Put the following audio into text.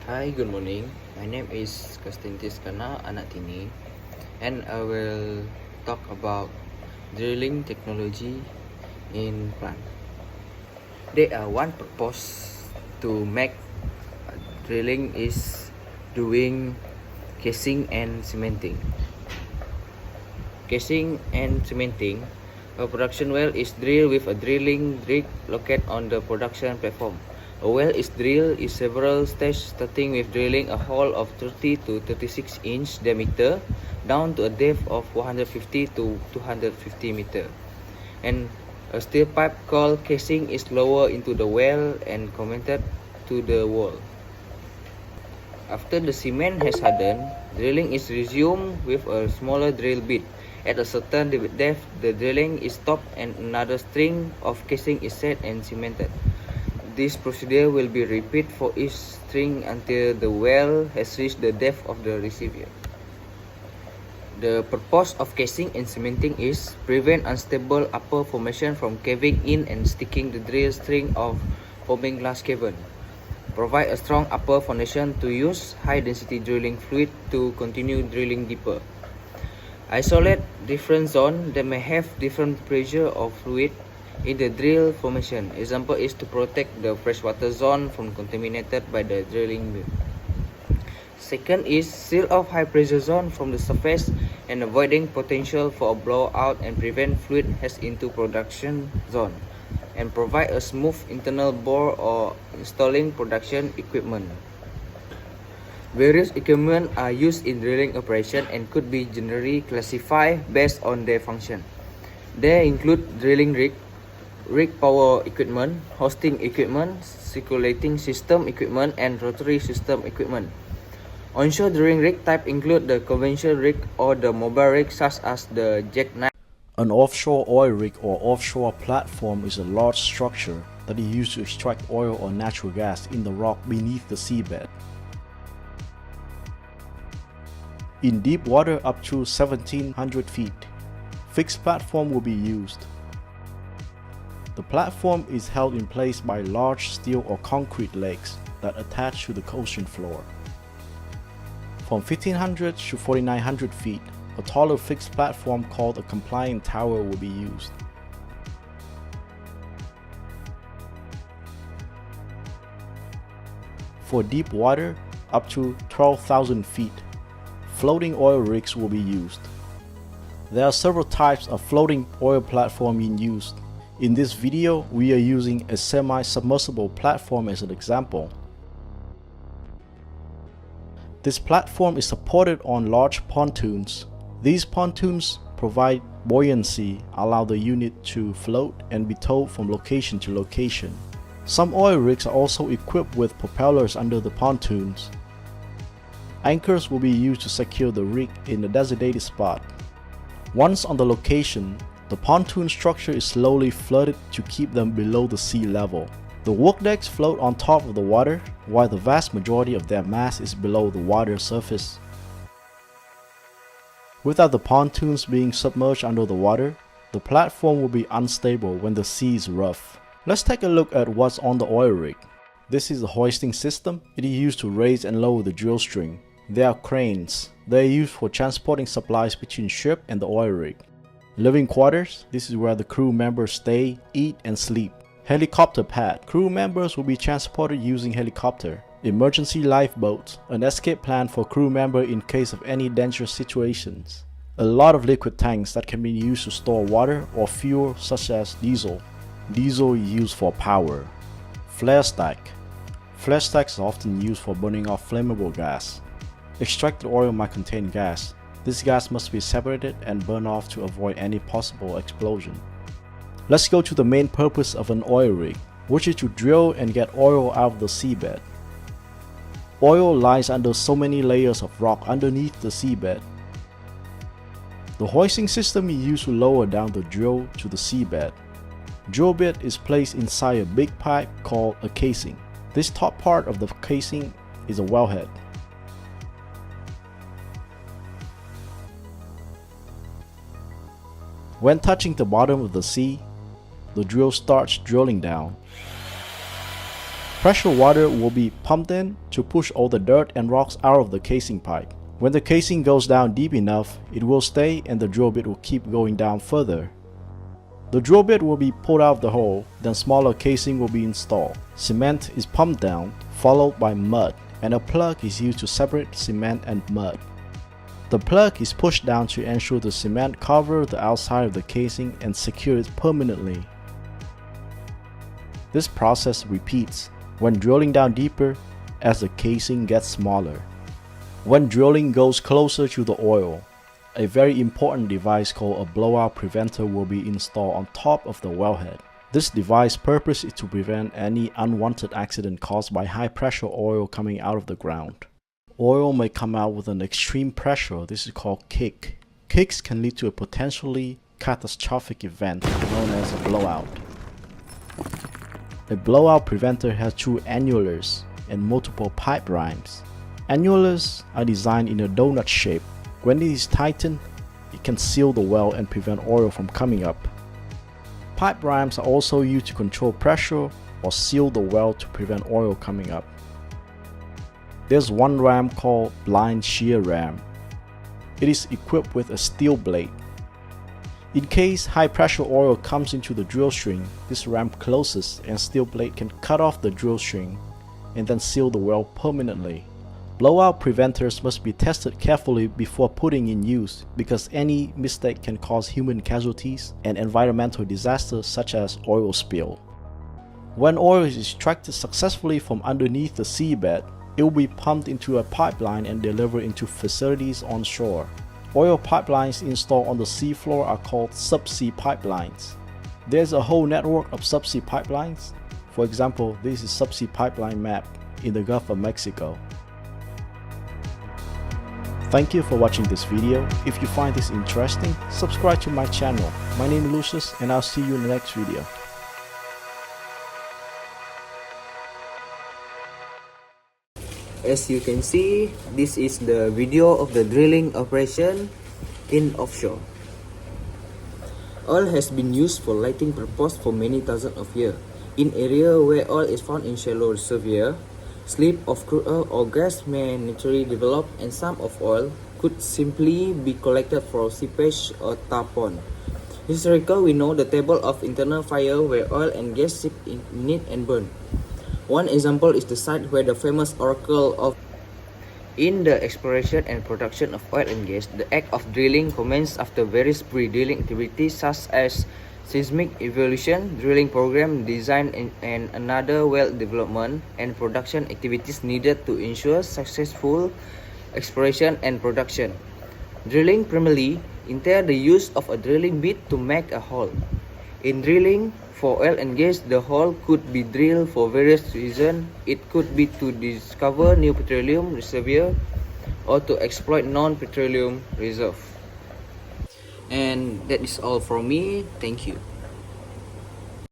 Hi, good morning. My name is Konstantis Kana Anatini, and I will talk about drilling technology in plant. There are one purpose to make drilling is doing casing and cementing. Casing and cementing. A production well is drilled with a drilling rig located on the production platform. A well is drilled in several stages, starting with drilling a hole of 30 to 36 inch diameter down to a depth of 150 to 250 meter. And a steel pipe called casing is lowered into the well and connected to the wall. After the cement has hardened, drilling is resumed with a smaller drill bit. At a certain depth, the drilling is stopped and another string of casing is set and cemented. This procedure will be repeated for each string until the well has reached the depth of the receiver. The purpose of casing and cementing is prevent unstable upper formation from caving in and sticking the drill string of forming glass cavern. Provide a strong upper foundation to use high density drilling fluid to continue drilling deeper. Isolate different zones that may have different pressure of fluid in the drill formation. Example is to protect the freshwater zone from contaminated by the drilling. Second is seal off high pressure zone from the surface and avoiding potential for a blowout and prevent fluid has into production zone. And provide a smooth internal bore or installing production equipment. Various equipment are used in drilling operation and could be generally classified based on their function. They include drilling rig, rig power equipment, hosting equipment, circulating system equipment, and rotary system equipment. Onshore drilling rig type include the conventional rig or the mobile rig such as the jackknife. An offshore oil rig or offshore platform is a large structure that is used to extract oil or natural gas in the rock beneath the seabed. In deep water up to 1700 feet, fixed platform will be used. The platform is held in place by large steel or concrete legs that attach to the ocean floor. From 1500 to 4900 feet, a taller fixed platform called a compliant tower will be used. For deep water, up to 12,000 feet, floating oil rigs will be used. There are several types of floating oil platform in use. In this video, we are using a semi-submersible platform as an example. This platform is supported on large pontoons. These pontoons provide buoyancy, allow the unit to float and be towed from location to location. Some oil rigs are also equipped with propellers under the pontoons. Anchors will be used to secure the rig in a designated spot. Once on the location, the pontoon structure is slowly flooded to keep them below the sea level. The workdecks float on top of the water, while the vast majority of their mass is below the water surface. Without the pontoons being submerged under the water, the platform will be unstable when the sea is rough. Let's take a look at what's on the oil rig. This is the hoisting system. It is used to raise and lower the drill string. There are cranes. They are used for transporting supplies between ship and the oil rig. Living quarters. This is where the crew members stay, eat, and sleep. Helicopter pad. Crew members will be transported using helicopter. Emergency lifeboats, an escape plan for crew member in case of any dangerous situations. A lot of liquid tanks that can be used to store water or fuel such as diesel. Diesel is used for power. Flare stack. Flare stacks are often used for burning off flammable gas. Extracted oil might contain gas. This gas must be separated and burned off to avoid any possible explosion. Let's go to the main purpose of an oil rig, which is to drill and get oil out of the seabed. Oil lies under so many layers of rock underneath the seabed. The hoisting system is used to lower down the drill to the seabed. Drill bit is placed inside a big pipe called a casing. This top part of the casing is a wellhead. When touching the bottom of the sea, the drill starts drilling down. Pressure water will be pumped in to push all the dirt and rocks out of the casing pipe. When the casing goes down deep enough, it will stay and the drill bit will keep going down further. The drill bit will be pulled out of the hole, then smaller casing will be installed. Cement is pumped down, followed by mud, and a plug is used to separate cement and mud. The plug is pushed down to ensure the cement covers the outside of the casing and secure it permanently. This process repeats when drilling down deeper as the casing gets smaller. When drilling goes closer to the oil, a very important device called a blowout preventer will be installed on top of the wellhead. This device's purpose is to prevent any unwanted accident caused by high pressure oil coming out of the ground. Oil may come out with an extreme pressure. This is called kick. Kicks can lead to a potentially catastrophic event known as a blowout. A blowout preventer has two annulars and multiple pipe rimes. Annulars are designed in a donut shape. When it is tightened, it can seal the well and prevent oil from coming up. Pipe rimes are also used to control pressure or seal the well to prevent oil coming up. There's one ram called blind shear ram. It is equipped with a steel blade. In case high pressure oil comes into the drill string, this ram closes and steel blade can cut off the drill string and then seal the well permanently. Blowout preventers must be tested carefully before putting in use because any mistake can cause human casualties and environmental disasters such as oil spill. When oil is extracted successfully from underneath the seabed, it will be pumped into a pipeline and delivered into facilities on shore. Oil pipelines installed on the seafloor are called subsea pipelines. There's a whole network of subsea pipelines. For example, this is a subsea pipeline map in the Gulf of Mexico. Thank you for watching this video. If you find this interesting, subscribe to my channel. My name is Lucius and I'll see you in the next video. As you can see, this is the video of the drilling operation in offshore. Oil has been used for lighting purpose for many thousands of years. In areas where oil is found in shallow reservoirs, slip of crude oil or gas may naturally develop, and some of oil could simply be collected for seepage or tar pond. Historically, we know the table of internal fire where oil and gas seep in it and burn. One example is the site where the famous Oracle of. In the exploration and production of oil and gas, the act of drilling commences after various pre-drilling activities such as seismic evaluation, drilling program design, and another well development and production activities needed to ensure successful exploration and production. Drilling primarily entails the use of a drilling bit to make a hole. In drilling for oil and gas, the hole could be drilled for various reasons. It could be to discover new petroleum reservoirs or to exploit non-petroleum reserves. And that is all from me. Thank you.